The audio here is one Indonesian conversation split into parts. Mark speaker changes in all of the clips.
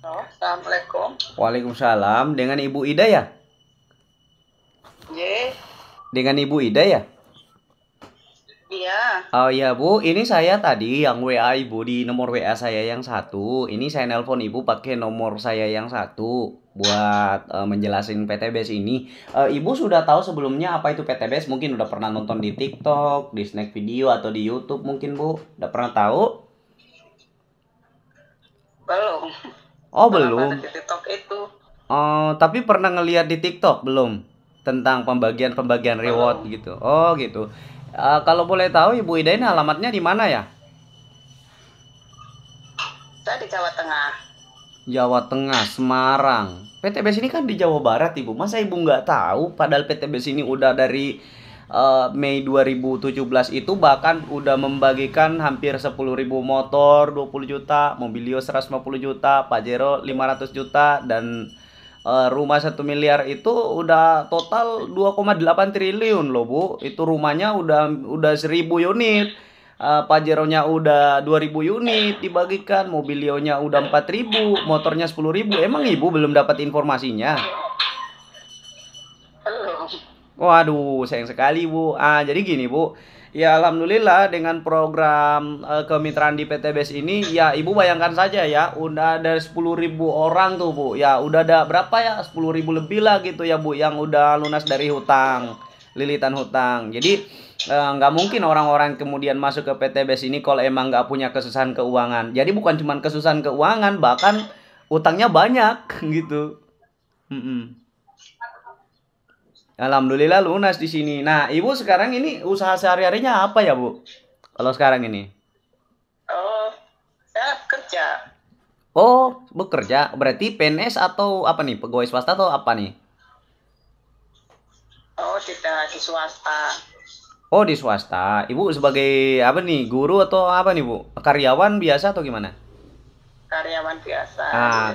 Speaker 1: Halo, Assalamualaikum.
Speaker 2: Waalaikumsalam. Dengan Ibu Ida ya?
Speaker 1: Ye,
Speaker 2: Dengan Ibu Ida ya?
Speaker 1: iya.
Speaker 2: Oh iya Bu, ini saya tadi yang WA Ibu di nomor WA saya yang satu. Ini saya nelpon Ibu pakai nomor saya yang satu buat menjelasin PTBS ini. Ibu sudah tahu sebelumnya apa itu PTBS? Mungkin udah pernah nonton di TikTok, di Snack Video atau di YouTube mungkin Bu. Udah pernah tahu?
Speaker 1: Belum.
Speaker 2: Oh
Speaker 1: Belum ada
Speaker 2: belum.
Speaker 1: di TikTok itu.
Speaker 2: Oh, tapi pernah ngeliat di TikTok belum? Tentang pembagian-pembagian reward
Speaker 1: Belum.
Speaker 2: gitu. Oh gitu. Kalau boleh tahu Ibu Ida ini alamatnya di mana ya?
Speaker 1: Saya di Jawa Tengah.
Speaker 2: Jawa Tengah, Semarang. PTBS ini kan di Jawa Barat, Ibu. Masa Ibu nggak tahu? Padahal PTBS ini udah dari Mei 2017 itu bahkan udah membagikan hampir 10.000 motor 20 juta, Mobilio 150 juta, Pajero 500 juta, dan rumah 1 miliar itu udah total 2,8 triliun loh, Bu. Itu rumahnya udah 1.000 unit. Pajeronya udah 2.000 unit dibagikan, mobilionya udah 4.000, motornya 10.000. Emang Ibu belum dapat informasinya?
Speaker 1: Belum.
Speaker 2: Waduh, sayang sekali Bu. Jadi gini Bu, ya alhamdulillah dengan program kemitraan di PTBS ini, ya Ibu bayangkan saja ya, udah ada 10.000 orang tuh Bu. Ya udah ada berapa ya, 10.000 lebih lah gitu ya Bu, yang udah lunas dari hutang, lilitan hutang. Jadi nggak mungkin orang-orang kemudian masuk ke PTBS ini kalau emang nggak punya kesusahan keuangan. Jadi bukan cuma kesusahan keuangan, bahkan utangnya banyak gitu. Mm-mm. Alhamdulillah lunas di sini. Nah, Ibu sekarang ini usaha sehari-harinya apa ya, Bu? Kalau sekarang ini?
Speaker 1: Oh, saya kerja.
Speaker 2: Oh, bekerja. Berarti PNS atau apa nih? Pegawai swasta atau apa nih?
Speaker 1: Oh, tidak di swasta.
Speaker 2: Oh, di swasta. Ibu sebagai apa nih? Guru atau apa nih, Bu? Karyawan biasa atau gimana?
Speaker 1: Karyawan biasa.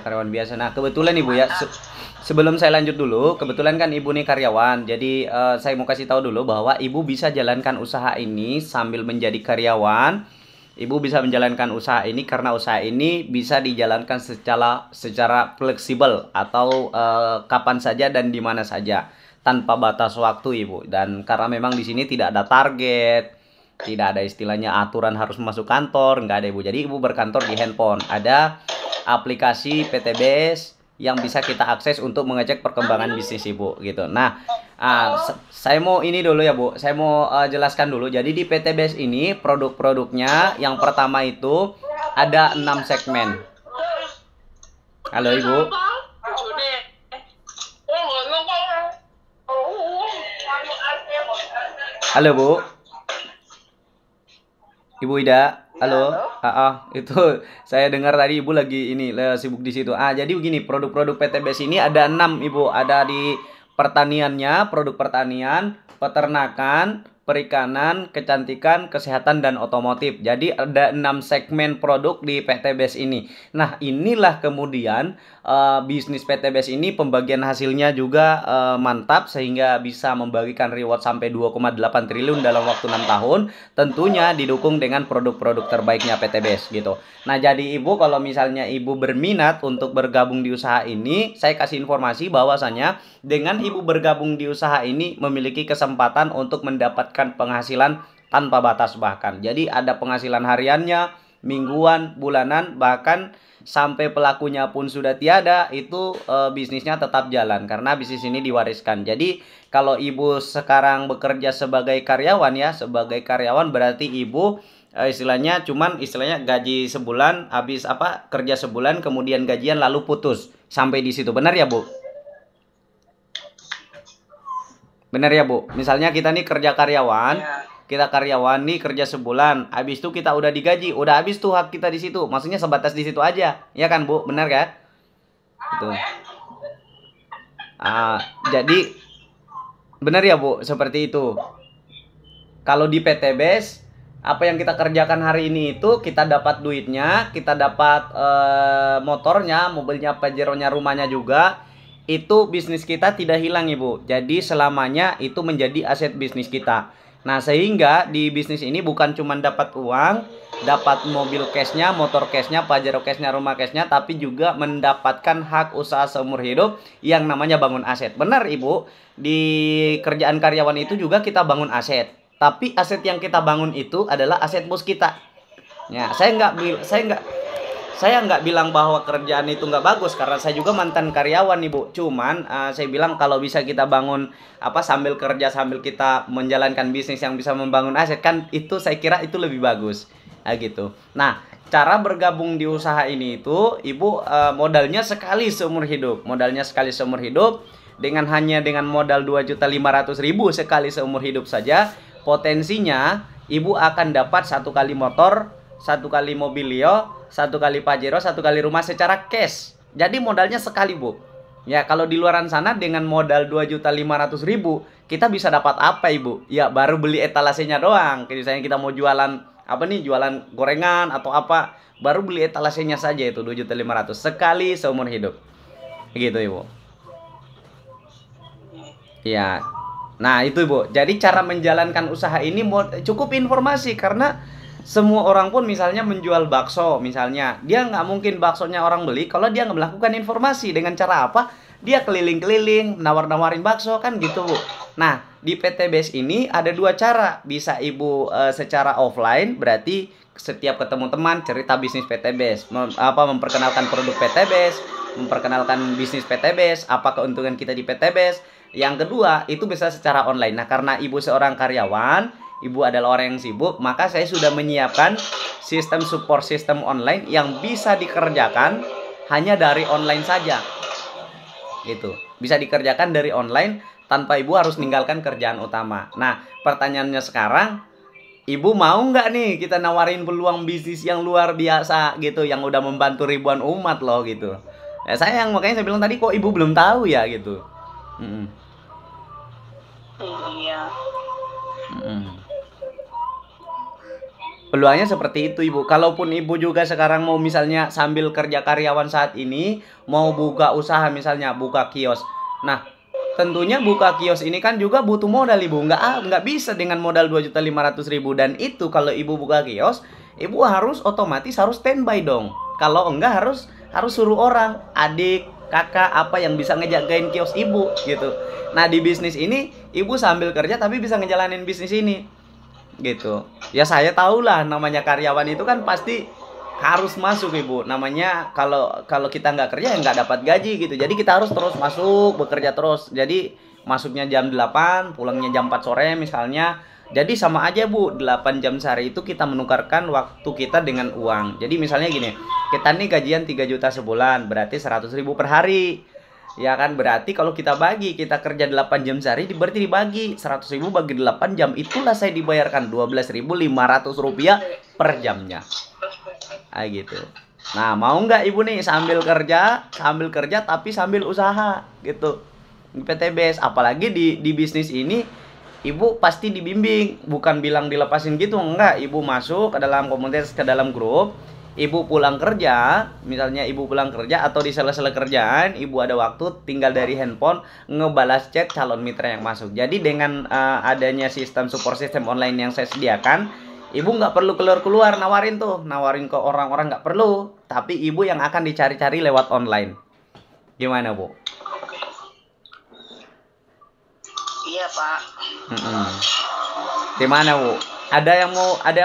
Speaker 2: Karyawan biasa. Nah, kebetulan Ibu ya,
Speaker 1: Gimana?
Speaker 2: sebelum saya lanjut dulu, kebetulan kan Ibu nih karyawan. Jadi, saya mau kasih tahu dulu bahwa Ibu bisa jalankan usaha ini sambil menjadi karyawan. Ibu bisa menjalankan usaha ini karena usaha ini bisa dijalankan secara fleksibel atau kapan saja dan di mana saja tanpa batas waktu, Ibu. Dan karena memang di sini tidak ada target, tidak ada istilahnya aturan harus masuk kantor, nggak ada Ibu. Jadi Ibu berkantor di handphone. Ada aplikasi PTBS yang bisa kita akses untuk mengecek perkembangan bisnis Ibu gitu. Nah, saya mau ini dulu ya Bu. Saya mau jelaskan dulu. Jadi di PTBS ini produk-produknya yang pertama itu ada 6 segmen. Halo Ibu. Halo Bu. Ibu Ida,
Speaker 1: Ya,
Speaker 2: halo.
Speaker 1: halo.
Speaker 2: Itu saya dengar tadi Ibu lagi ini sibuk di situ. Jadi begini, produk-produk PTBS ini ada 6 Ibu. Ada di pertaniannya, produk pertanian, peternakan, perikanan, kecantikan, kesehatan, dan otomotif. Jadi ada 6 segmen produk di PTBS ini. Nah, inilah kemudian bisnis PTBS ini pembagian hasilnya juga mantap sehingga bisa membagikan reward sampai 2,8 triliun dalam waktu 6 tahun. Tentunya didukung dengan produk-produk terbaiknya PTBS gitu. Nah, jadi Ibu kalau misalnya Ibu berminat untuk bergabung di usaha ini, saya kasih informasi bahwasanya dengan Ibu bergabung di usaha ini memiliki kesempatan untuk mendapatkan penghasilan tanpa batas bahkan. Jadi ada penghasilan hariannya, mingguan, bulanan, bahkan sampai pelakunya pun sudah tiada, itu bisnisnya tetap jalan karena bisnis ini diwariskan. Jadi kalau Ibu sekarang bekerja sebagai karyawan ya, sebagai karyawan berarti Ibu istilahnya gaji sebulan, habis apa kerja sebulan kemudian gajian lalu putus sampai di situ. Benar ya Bu? Benar ya Bu? Misalnya kita nih kerja karyawan,
Speaker 1: Ya.
Speaker 2: kita karyawan nih kerja sebulan, habis itu kita udah digaji, udah habis tuh hak kita di situ. Maksudnya sebatas di situ aja, ya kan Bu? Benar kan? Itu. Jadi benar ya Bu, seperti itu. Kalau di PTBS, apa yang kita kerjakan hari ini itu kita dapat duitnya, kita dapat motornya, mobilnya, Pajero-nya, rumahnya juga. Itu bisnis kita tidak hilang Ibu. Jadi selamanya itu menjadi aset bisnis kita. Nah, sehingga di bisnis ini bukan cuma dapat uang, dapat mobil cashnya, motor cashnya, pajero cashnya, rumah cashnya, tapi juga mendapatkan hak usaha seumur hidup yang namanya bangun aset. Benar, Ibu, di kerjaan karyawan itu juga kita bangun aset. Tapi aset yang kita bangun itu adalah aset bos kita. Ya, saya nggak bilang bahwa kerjaan itu nggak bagus karena saya juga mantan karyawan, Ibu. Cuman saya bilang kalau bisa kita bangun apa sambil kerja sambil kita menjalankan bisnis yang bisa membangun aset, kan itu saya kira itu lebih bagus. Gitu. Nah, cara bergabung di usaha ini itu Ibu modalnya sekali seumur hidup. Modalnya sekali seumur hidup dengan modal 2.500.000 sekali seumur hidup saja, potensinya Ibu akan dapat 1 kali motor, 1 kali mobilio, 1 kali pajero, 1 kali rumah secara cash. Jadi modalnya sekali, Bu. Ya, kalau di luaran sana dengan modal 2.500.000 kita bisa dapat apa, Ibu? Ya, baru beli etalasenya doang. Kayak misalnya kita mau jualan apa nih? Jualan gorengan atau apa, baru beli etalasenya saja itu 2.500.000 sekali seumur hidup. Begitu, Ibu. Ya. Nah, itu, Ibu. Jadi cara menjalankan usaha ini cukup informasi karena semua orang pun misalnya menjual bakso misalnya, dia nggak mungkin baksonya orang beli kalau dia nggak melakukan informasi. Dengan cara apa? Dia keliling-keliling nawar-nawarin bakso, kan gitu, Bu. Nah, di PT Base ini ada 2 cara. Bisa Ibu secara offline, berarti setiap ketemu teman cerita bisnis PT Base, memperkenalkan produk PT Base, memperkenalkan bisnis PT Base, apa keuntungan kita di PT Base. Yang kedua, itu bisa secara online. Nah, karena Ibu seorang karyawan, Ibu adalah orang yang sibuk, maka saya sudah menyiapkan sistem support sistem online yang bisa dikerjakan hanya dari online saja. Gitu. Bisa dikerjakan dari online tanpa Ibu harus meninggalkan kerjaan utama. Nah, pertanyaannya sekarang, Ibu mau nggak nih kita nawarin peluang bisnis yang luar biasa gitu, yang udah membantu ribuan umat loh gitu. Ya, makanya saya bilang tadi, kok Ibu belum tahu ya gitu.
Speaker 1: Iya.
Speaker 2: Peluangnya seperti itu, Ibu. Kalaupun Ibu juga sekarang mau misalnya sambil kerja karyawan saat ini, mau buka usaha misalnya, buka kios. Nah, tentunya buka kios ini kan juga butuh modal, Ibu. Nggak bisa dengan modal 2.500.000. Dan itu kalau Ibu buka kios, Ibu otomatis harus standby dong. Kalau enggak harus suruh orang, adik, kakak apa yang bisa ngejagain kios Ibu gitu. Nah, di bisnis ini Ibu sambil kerja tapi bisa ngejalanin bisnis ini. Gitu. Ya, saya tahu lah namanya karyawan itu kan pasti harus masuk, Ibu. Namanya kalau kita nggak kerja ya nggak dapat gaji gitu. Jadi kita harus terus masuk, bekerja terus. Jadi masuknya jam 8, pulangnya jam 4 sore misalnya. Jadi sama aja, Bu. 8 jam sehari itu kita menukarkan waktu kita dengan uang. Jadi misalnya gini, kita nih gajian 3 juta sebulan, berarti 100.000 per hari. Ya kan, berarti kalau kita kita kerja 8 jam sehari, berarti dibagi 100.000 bagi 8 jam, itulah saya dibayarkan 12.500 rupiah per jamnya. Gitu. Nah, mau nggak Ibu nih sambil kerja tapi sambil usaha gitu di PT Base. Apalagi di bisnis ini Ibu pasti dibimbing, bukan bilang dilepasin gitu, enggak. Ibu masuk ke dalam komunitas, ke dalam grup. Ibu pulang kerja, misalnya Ibu pulang kerja atau di sela-sela kerjaan, Ibu ada waktu, tinggal dari handphone ngebalas chat calon mitra yang masuk. Jadi dengan adanya sistem support system online yang saya sediakan, Ibu nggak perlu keluar-keluar nawarin ke orang-orang, nggak perlu. Tapi Ibu yang akan dicari-cari lewat online. Gimana, Bu?
Speaker 1: Iya, Pak.
Speaker 2: Gimana, Bu? Ada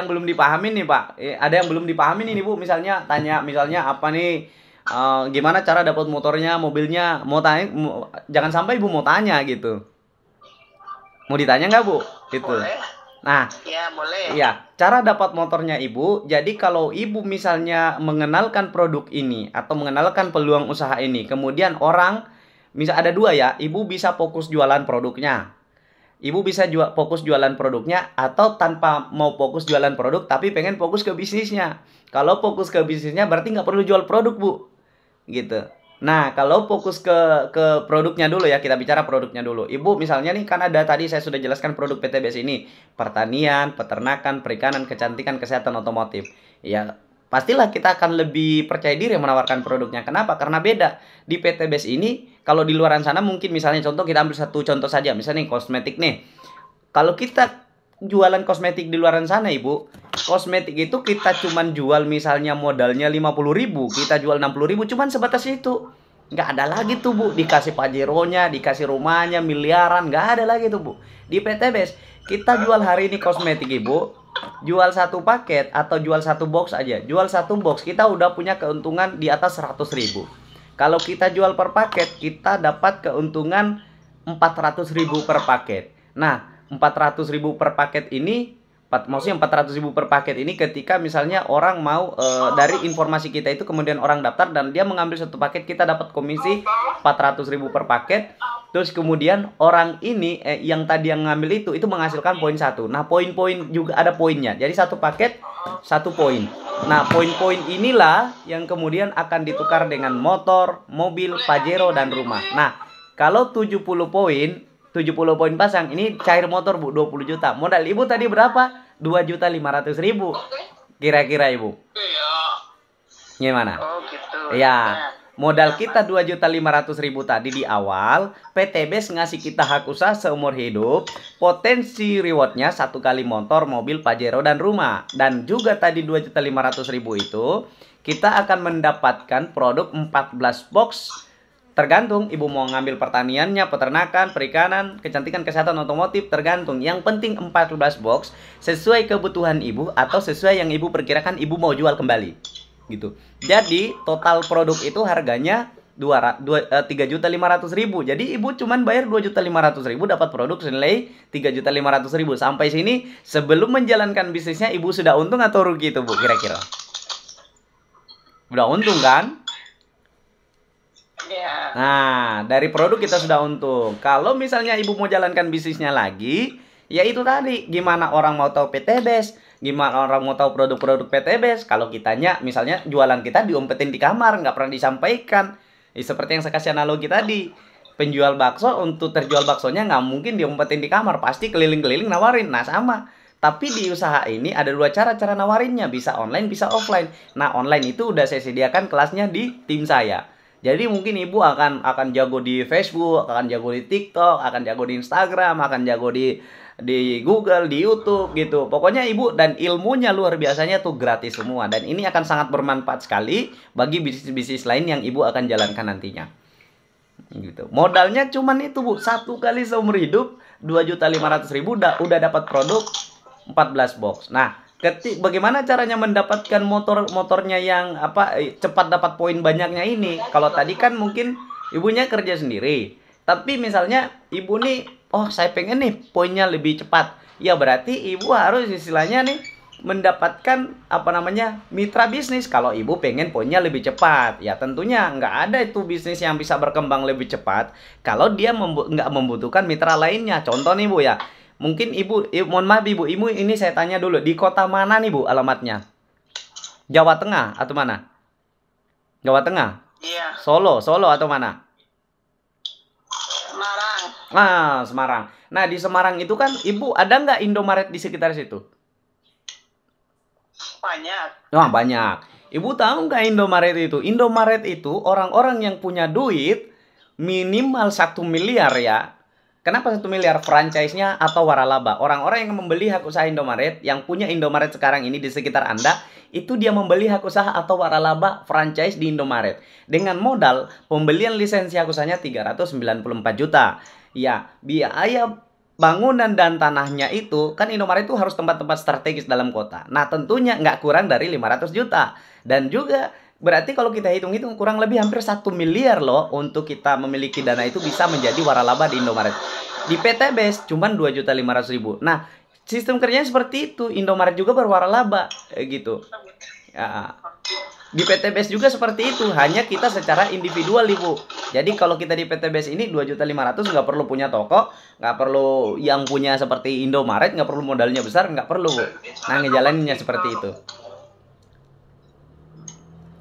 Speaker 2: yang belum dipahamin nih, Pak. Ada yang belum dipahamin ini, Bu. Misalnya apa nih? Gimana cara dapat motornya, mobilnya? Jangan sampai Ibu mau tanya gitu. Mau ditanya nggak, Bu? Gitu.
Speaker 1: Boleh.
Speaker 2: Nah,
Speaker 1: ya boleh.
Speaker 2: Iya, cara dapat motornya Ibu. Jadi kalau Ibu misalnya mengenalkan produk ini atau mengenalkan peluang usaha ini, kemudian orang misal ada 2 ya, Ibu bisa fokus jualan produknya. Ibu bisa fokus jualan produknya atau tanpa mau fokus jualan produk tapi pengen fokus ke bisnisnya. Kalau fokus ke bisnisnya berarti nggak perlu jual produk, Bu. Gitu. Nah, kalau fokus ke produknya dulu ya, kita bicara produknya dulu. Ibu misalnya nih, kan ada tadi saya sudah jelaskan produk PT Base ini. Pertanian, peternakan, perikanan, kecantikan, kesehatan, otomotif. Ya, pastilah kita akan lebih percaya diri menawarkan produknya. Kenapa? Karena beda. Di PT Base ini, kalau di luaran sana mungkin misalnya contoh, kita ambil satu contoh saja. Misalnya nih, kosmetik nih. Kalau kita jualan kosmetik di luar sana, Ibu. Kosmetik itu kita cuman jual misalnya modalnya 50.000, kita jual 60.000, cuman sebatas itu. Nggak ada lagi tuh, Bu. Dikasih pajeronya, dikasih rumahnya, miliaran, nggak ada lagi tuh, Bu. Di PTBS, kita jual hari ini kosmetik, Ibu. Jual satu paket atau jual satu box aja. Jual satu box, kita udah punya keuntungan di atas 100.000. Kalau kita jual per paket, kita dapat keuntungan 400.000 per paket. Nah, 400.000 per paket ini, maksudnya 400.000 per paket ini ketika misalnya orang mau dari informasi kita itu kemudian orang daftar dan dia mengambil satu paket, kita dapat komisi 400.000 per paket. Terus kemudian orang ini yang tadi yang ngambil itu menghasilkan poin 1. Nah, poin-poin juga ada poinnya. Jadi satu paket 1 poin. Nah, poin-poin inilah yang kemudian akan ditukar dengan motor, mobil, pajero, dan rumah. Nah, kalau 70 poin pasang, ini cair motor, Bu, 20 juta. Modal Ibu tadi berapa? 2.500.000. Kira-kira, Ibu. Gimana?
Speaker 1: Oh gitu.
Speaker 2: Ya, modal kita 2.500.000 tadi di awal. PTBS ngasih kita hak usaha seumur hidup. Potensi rewardnya 1 kali motor, mobil, pajero, dan rumah. Dan juga tadi 2.500.000 itu kita akan mendapatkan produk 14 box. Tergantung Ibu mau ngambil pertaniannya, peternakan, perikanan, kecantikan, kesehatan, otomotif, tergantung. Yang penting 14 box sesuai kebutuhan Ibu atau sesuai yang Ibu perkirakan Ibu mau jual kembali. Gitu. Jadi total produk itu harganya 3.500.000. Jadi Ibu cuman bayar 2.500.000 dapat produk senilai 3.500.000. Sampai sini sebelum menjalankan bisnisnya Ibu sudah untung atau rugi itu, Bu, kira-kira? Udah untung kan?
Speaker 1: Ya.
Speaker 2: Nah, dari produk kita sudah untung. Kalau misalnya Ibu mau jalankan bisnisnya lagi, ya itu tadi, gimana orang mau tahu PTBS, gimana orang mau tahu produk-produk PTBS. Kalau kitanya, misalnya jualan kita diumpetin di kamar, nggak pernah disampaikan. Seperti yang saya kasih analogi tadi. Penjual bakso, untuk terjual baksonya nggak mungkin diumpetin di kamar. Pasti keliling-keliling nawarin. Nah, sama. Tapi di usaha ini ada 2 cara nawarinnya. Bisa online, bisa offline. Nah, online itu udah saya sediakan kelasnya di tim saya. Jadi mungkin Ibu akan jago di Facebook, akan jago di TikTok, akan jago di Instagram, akan jago di Google, di YouTube gitu. Pokoknya Ibu, dan ilmunya luar biasanya tuh gratis semua. Dan ini akan sangat bermanfaat sekali bagi bisnis-bisnis lain yang Ibu akan jalankan nantinya. Gitu. Modalnya cuman itu, Bu. 1 kali seumur hidup 2.500.000 udah dapat produk 14 box. Nah, bagaimana caranya mendapatkan motornya yang cepat dapat poin banyaknya ini? Kalau tadi kan mungkin Ibunya kerja sendiri. Tapi misalnya Ibu nih, saya pengen nih poinnya lebih cepat. Ya berarti Ibu harus istilahnya nih mendapatkan mitra bisnis. Kalau Ibu pengen poinnya lebih cepat, ya tentunya nggak ada itu bisnis yang bisa berkembang lebih cepat kalau dia nggak membutuhkan mitra lainnya. Contoh nih, Bu, ya. Mungkin Ibu, mohon maaf Ibu ini saya tanya dulu, di kota mana nih, Bu, alamatnya? Jawa Tengah atau mana? Jawa Tengah?
Speaker 1: Iya.
Speaker 2: Solo atau mana?
Speaker 1: Semarang.
Speaker 2: Nah, Semarang. Nah, di Semarang itu kan Ibu ada nggak Indomaret di sekitar situ?
Speaker 1: Banyak.
Speaker 2: Wah, banyak. Ibu tahu nggak Indomaret itu? Indomaret itu orang-orang yang punya duit minimal 1 miliar ya. Kenapa 1 miliar? Franchise-nya atau waralaba. Orang-orang yang membeli hak usaha Indomaret, yang punya Indomaret sekarang ini di sekitar Anda, itu dia membeli hak usaha atau waralaba franchise di Indomaret. Dengan modal pembelian lisensi hak usahanya 394 juta. Ya, biaya bangunan dan tanahnya itu, kan Indomaret itu harus tempat-tempat strategis dalam kota. Nah, tentunya nggak kurang dari 500 juta. Dan juga berarti kalau kita hitung-hitung kurang lebih hampir 1 miliar loh untuk kita memiliki dana itu bisa menjadi waralaba di Indomaret. Di PTBS cuma 2.500.000. Nah, sistem kerjanya seperti itu. Indomaret juga berwaralaba gitu. Ya. Di PTBS juga seperti itu. Hanya kita secara individual, Ibu. Jadi kalau kita di PTBS ini 2.500.000 nggak perlu punya toko, nggak perlu yang punya seperti Indomaret, nggak perlu modalnya besar, nggak perlu, Bu. Nah, ngejalaninnya seperti itu.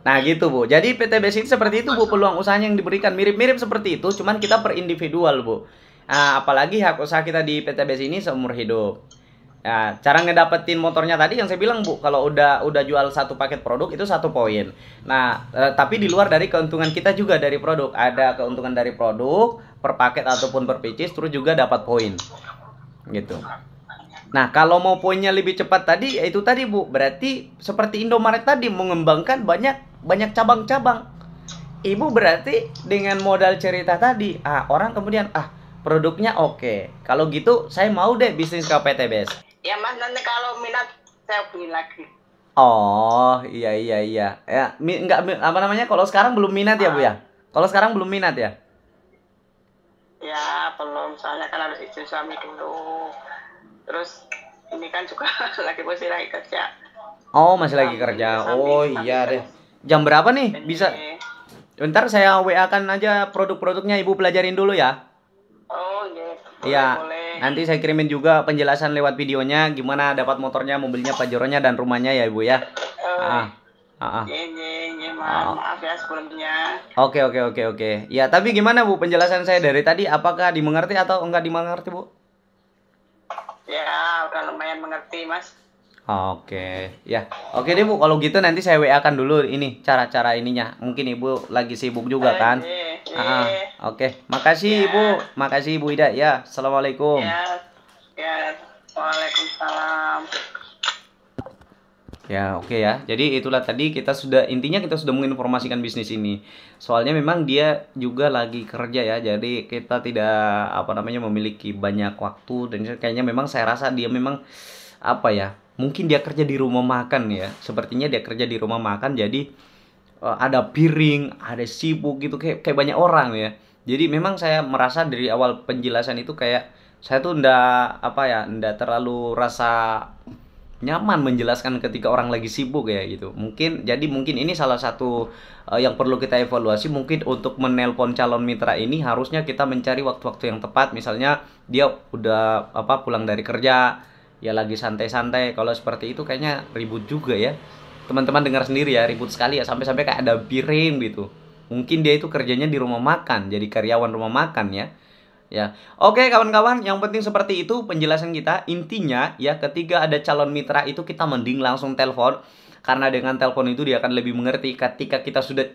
Speaker 2: Nah gitu, Bu. Jadi PTBS ini seperti itu, Bu, peluang usahanya yang diberikan mirip-mirip seperti itu, cuman kita per individual, Bu. Nah, apalagi hak usaha kita di PTBS ini seumur hidup. Ya, cara ngedapetin motornya tadi yang saya bilang, Bu, kalau udah jual satu paket produk itu 1 poin. Nah, tapi di luar dari keuntungan kita juga dari produk, ada keuntungan dari produk per paket ataupun per pieces, terus juga dapat poin. Gitu. Nah, kalau mau poinnya lebih cepat tadi, ya itu tadi Bu. Berarti seperti Indomaret tadi mengembangkan banyak banyak cabang-cabang. Ibu berarti dengan modal cerita tadi, orang kemudian produknya oke. Kalau gitu saya mau deh bisnis ke PTBS.
Speaker 1: Ya Mas, nanti kalau minat saya hubungi lagi.
Speaker 2: Oh, iya iya iya. Ya, apa namanya? Kalau sekarang belum minat ya, Bu ya? Kalau sekarang belum minat ya?
Speaker 1: Ya belum, soalnya kan harus izin suami dulu. Terus ini kan juga lagi posisi lagi kerja.
Speaker 2: Oh, masih lagi kerja. Oh, iya deh. Jam berapa nih? Bisa. Bentar saya WA-kan aja produk-produknya, Ibu pelajarin dulu ya.
Speaker 1: Oh iya.
Speaker 2: Iya.
Speaker 1: Boleh.
Speaker 2: Nanti saya kirimin juga penjelasan lewat videonya gimana dapat motornya, mobilnya, pajeronya dan rumahnya ya, Ibu ya.
Speaker 1: Iya, maaf ya sebelumnya.
Speaker 2: Oke. Ya, tapi gimana Bu penjelasan saya dari tadi? Apakah dimengerti atau enggak dimengerti, Bu?
Speaker 1: Ya, udah lumayan mengerti, Mas.
Speaker 2: Oke, ya. Oke deh Bu, kalau gitu nanti saya WA-kan dulu ini cara-cara ininya. Mungkin Ibu lagi sibuk juga kan? Oke. Makasih Ibu. Makasih Ibu Ida ya. Assalamualaikum.
Speaker 1: Ya. Waalaikumsalam.
Speaker 2: Ya, oke ya. Jadi itulah tadi intinya kita sudah menginformasikan bisnis ini. Soalnya memang dia juga lagi kerja ya. Jadi kita tidak memiliki banyak waktu dan kayaknya memang saya rasa dia memang mungkin dia kerja di rumah makan ya. Sepertinya dia kerja di rumah makan jadi ada piring, ada sibuk gitu kayak banyak orang ya. Jadi memang saya merasa dari awal penjelasan itu kayak saya tuh ndak terlalu rasa nyaman menjelaskan ketika orang lagi sibuk ya gitu. Mungkin ini salah satu yang perlu kita evaluasi. Mungkin untuk menelpon calon mitra ini harusnya kita mencari waktu-waktu yang tepat. Misalnya dia udah pulang dari kerja, ya lagi santai-santai. Kalau seperti itu kayaknya ribut juga ya. Teman-teman dengar sendiri ya, ribut sekali ya, sampai-sampai kayak ada piring gitu. Mungkin dia itu kerjanya di rumah makan, jadi karyawan rumah makan ya. Ya, oke kawan-kawan, yang penting seperti itu penjelasan kita. Intinya ya, ketika ada calon mitra itu kita mending langsung telepon, karena dengan telepon itu dia akan lebih mengerti. Ketika kita sudah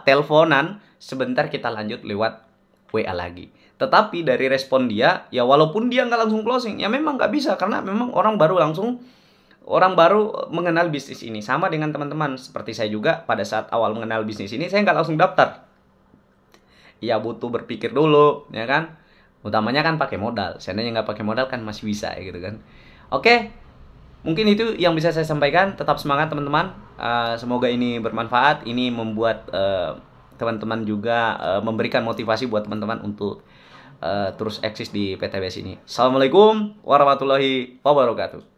Speaker 2: teleponan, sebentar kita lanjut lewat WA lagi. Tetapi dari respon dia, ya walaupun dia nggak langsung closing, ya memang nggak bisa karena memang orang baru mengenal bisnis ini. Sama dengan teman-teman seperti saya juga pada saat awal mengenal bisnis ini, saya nggak langsung daftar. Ya butuh berpikir dulu, ya kan. Utamanya kan pakai modal. Seandainya nggak pakai modal kan masih bisa ya gitu kan. Oke, mungkin itu yang bisa saya sampaikan. Tetap semangat teman-teman. Semoga ini bermanfaat. Ini membuat teman-teman juga memberikan motivasi buat teman-teman untuk terus eksis di PTBS ini. Assalamualaikum warahmatullahi wabarakatuh.